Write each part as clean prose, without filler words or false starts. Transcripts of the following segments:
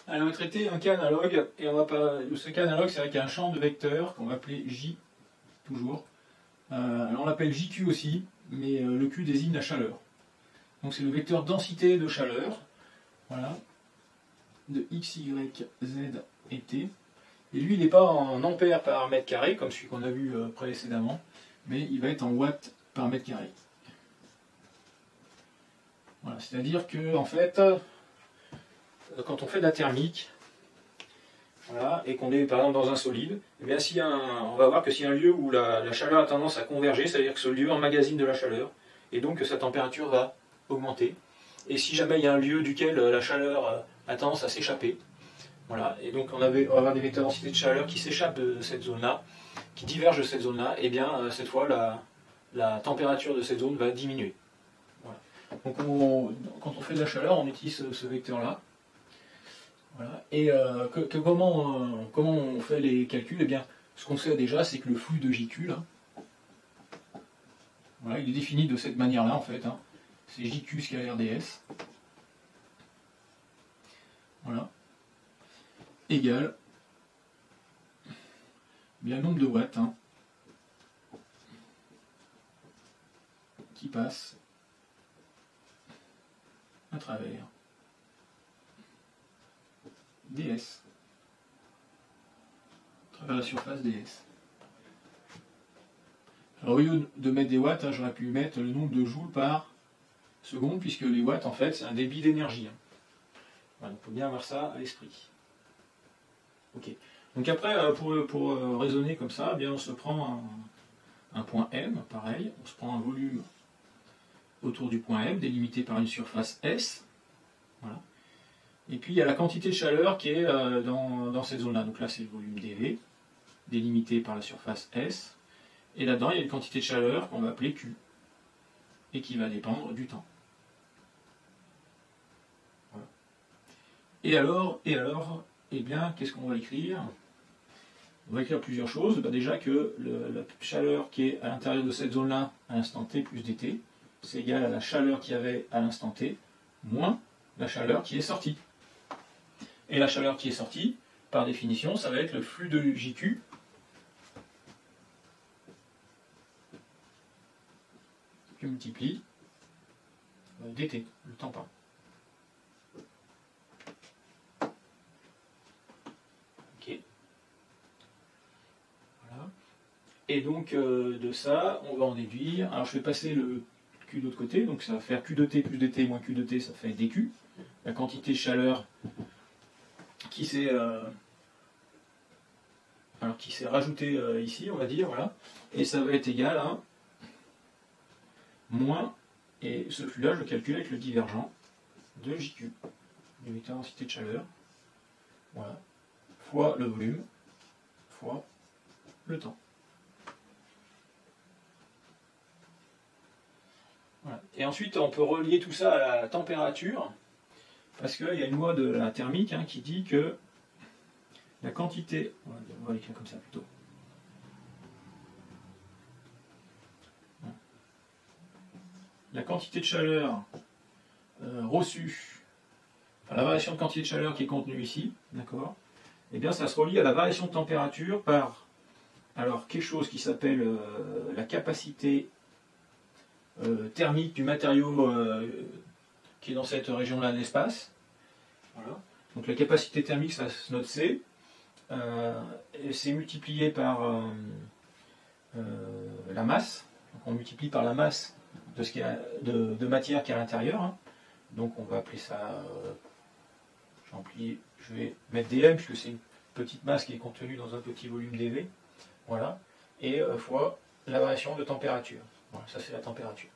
Alors, on va traiter un cas analogue, et on va pas. Ce cas analogue, c'est avec un champ de vecteurs qu'on va appeler J, toujours. Alors, on l'appelle JQ aussi, mais le Q désigne la chaleur. Donc, c'est le vecteur densité de chaleur, voilà, de X, Y, Z et T. Et lui, il n'est pas en ampères par mètre carré, comme celui qu'on a vu précédemment, mais il va être en watts par mètre carré. Voilà, c'est-à-dire que, en fait, quand on fait de la thermique, voilà, et qu'on est par exemple dans un solide, eh bien, on va voir que s'il y a un lieu où la chaleur a tendance à converger, c'est-à-dire que ce lieu emmagasine de la chaveur, et donc que sa température va augmenter. Et si jamais il y a un lieu duquel la chaleur a tendance à s'échapper, voilà, et donc on va avoir des vecteurs densité de chaleur qui s'échappent de cette zone-là, qui divergent de cette zone-là, et bien cette fois la température de cette zone va diminuer. Voilà. Donc quand on fait de la chaleur, on utilise ce vecteur-là. Voilà. Et comment on fait les calculs? Eh bien, ce qu'on sait déjà, c'est que le flux de JQ, là, voilà, il est défini de cette manière-là, en fait. Hein. C'est JQ scalaire ds. Voilà. Égale bien le nombre de watts qui passe à travers ds, à travers la surface ds. Alors, au lieu de mettre des watts, j'aurais pu mettre le nombre de joules par seconde, puisque les watts, en fait, c'est un débit d'énergie. Voilà, il faut bien avoir ça à l'esprit. Ok. Donc après, pour raisonner comme ça, eh bien, on se prend un point M, pareil, on se prend un volume autour du point M, délimité par une surface S. Voilà. Et puis il y a la quantité de chaleur qui est dans cette zone-là. Donc là, c'est le volume dV, délimité par la surface S. Et là-dedans, il y a une quantité de chaleur qu'on va appeler Q, et qui va dépendre du temps. Voilà. Et alors, eh bien, qu'est-ce qu'on va écrire? On va écrire plusieurs choses. Bah déjà que la chaleur qui est à l'intérieur de cette zone-là, à l'instant t plus dt, c'est égal à la chaleur qu'il y avait à l'instant t, moins la chaleur qui est sortie. Et la chaleur qui est sortie, par définition, ça va être le flux de JQ, qui multiplie dt, le temps par. Ok. Voilà. Et donc, de ça, on va en déduire. Alors, je vais passer le Q de l'autre côté, donc ça va faire Q de t plus dt moins Q de t, ça fait dQ. La quantité de chaleur qui s'est rajoutée ici, on va dire, voilà. Et ça va être égal à moins, et ce flux-là, je le calcule avec le divergent de JQ, du vecteur densité de chaleur, voilà, fois le volume, fois le temps. Voilà. Et ensuite, on peut relier tout ça à la température, parce qu'il y a une loi de la thermique qui dit que la quantité, on va l'écrire comme ça plutôt, la quantité de chaleur reçue, enfin, la variation de quantité de chaleur qui est contenue ici, d'accord, eh bien ça se relie à la variation de température par alors quelque chose qui s'appelle la capacité thermique du matériau qui est dans cette région-là de l'espace. Voilà. Donc la capacité thermique, ça se note C, et c'est multiplié par la masse. Donc on multiplie par la masse de, ce qui est, de matière qui est à l'intérieur. Donc on va appeler ça, je vais mettre dm, puisque c'est une petite masse qui est contenue dans un petit volume dV. Voilà. Et fois la variation de température. Voilà, ça c'est la température.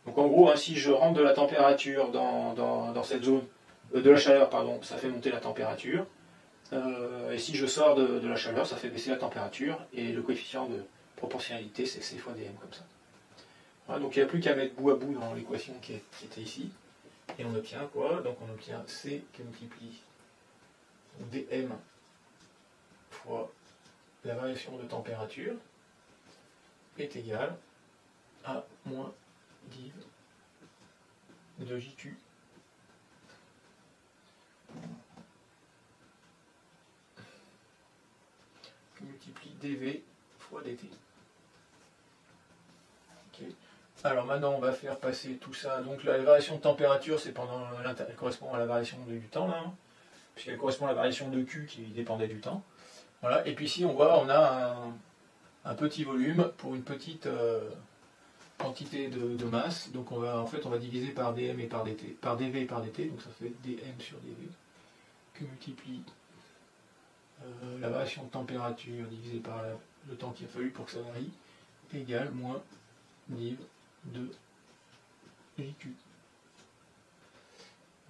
Donc en gros, si je rentre de la température dans cette zone, de la chaleur, pardon, ça fait monter la température. Et si je sors de la chaleur, ça fait baisser la température. Et le coefficient de proportionnalité, c'est C fois dm, comme ça. Voilà, donc il n'y a plus qu'à mettre bout à bout dans l'équation qui était ici. Et on obtient quoi? Donc on obtient C qui multiplie dm fois la variation de température est égal à moins div de JQ dV fois dt. Okay. Alors maintenant on va faire passer tout ça. Donc la variation de température c'est elle correspond à la variation du temps là, hein, puisqu'elle correspond à la variation de Q qui dépendait du temps. Voilà. Et puis ici on voit on a un petit volume pour une petite quantité de masse. Donc on va diviser par dm et par dt, par dv et par dt. Donc ça fait dm sur dv que multiplie la variation de température divisée par le temps qu'il a fallu pour que ça varie, égale moins div de JQ.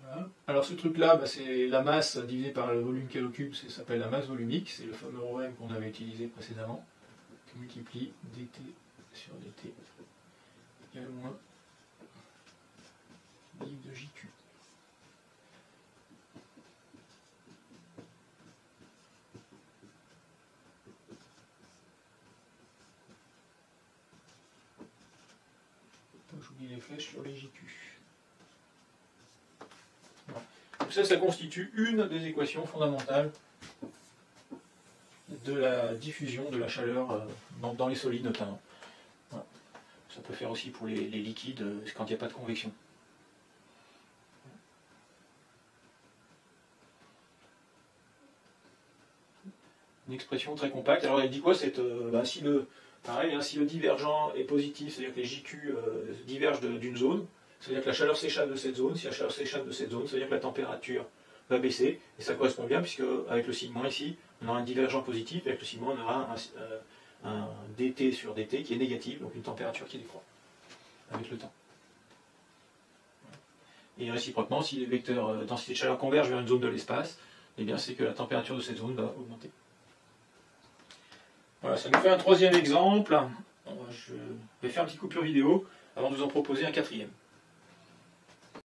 Voilà. Alors ce truc-là, c'est la masse divisée par le volume qu'elle occupe, ça s'appelle la masse volumique, c'est le fameux ρm qu'on avait utilisé précédemment, qui multiplie dt sur dt, égale moins div de JQ. J'oublie les flèches sur les JQ. Voilà. Donc ça constitue une des équations fondamentales de la diffusion de la chaleur dans les solides notamment. Voilà. Ça peut faire aussi pour les liquides quand il n'y a pas de convection. Une expression très compacte. Alors elle dit quoi si le divergent est positif, c'est-à-dire que les JQ divergent d'une zone, c'est-à-dire que la chaleur s'échappe de cette zone, si la chaleur s'échappe de cette zone, c'est-à-dire que la température va baisser, et ça correspond bien, puisque avec le signe moins ici, on aura un divergent positif, et avec le signe moins, on aura un dt sur dt qui est négatif, donc une température qui décroît avec le temps. Et réciproquement, si les vecteurs densité de chaleur convergent vers une zone de l'espace, eh bien c'est que la température de cette zone va augmenter. Voilà, ça nous fait un troisième exemple. Je vais faire une petite coupure vidéo avant de vous en proposer un quatrième.